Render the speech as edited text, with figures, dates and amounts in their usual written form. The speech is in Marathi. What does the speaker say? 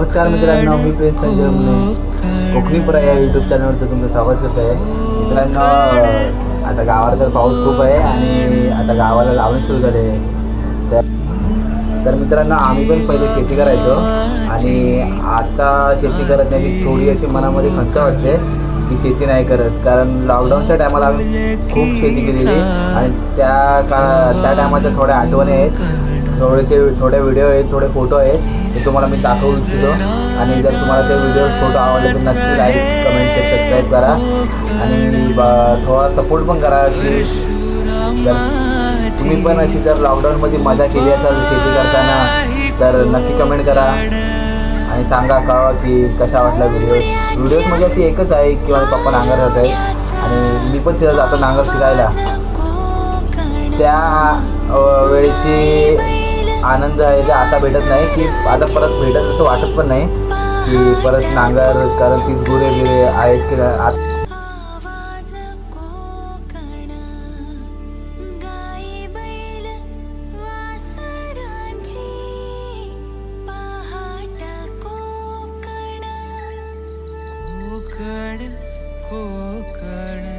नमस्कार मित्रांनो, मी प्रिन्स संजय मुले कोकणीपुरा या यूट्यूब चॅनलवरचं तुमचं स्वागत करत आहे. मित्रांनो, आता गावाला तर पाऊस खूप आहे आणि आता गावाला लावणी सुरू झाले. तर मित्रांनो, आम्ही पण पहिले शेती करायचो आणि आता शेती करत नाही. थोडी अशी मनामध्ये खंत वाटते की शेती नाही करत, कारण लॉकडाऊनच्या टायमाला आम्ही खूप शेती केलेली आणि त्या टायमाच्या थोड्या आठवणी आहेत. थोडे व्हिडिओ आहेत, थोडे फोटो आहेत, ते तुम्हाला मी दाखवू इच्छितो. आणि जर तुम्हाला ते व्हिडिओ फोटो आवडले तर नक्की लाईक कमेंट सबस्क्राईब करा आणि थोडा सपोर्ट पण करा की जर तुम्ही पण अशी जर लॉकडाऊनमध्ये मजा केली असाल शेती करताना तर नक्की कमेंट करा आणि सांगा की कशा वाटला व्हिडिओज म्हणजे अशी एकच आहे की माझे पप्पा नांगर जात आहे आणि मी पण तिथं जातो नांगर शिकायला. त्या वेळेची आनंद आहे जे आता भेटत नाही, की आता परत भेटत असं वाटत पण नाही की परत नांगर, कारण तीच गुरे बिरे आहेत की कोकण कोकण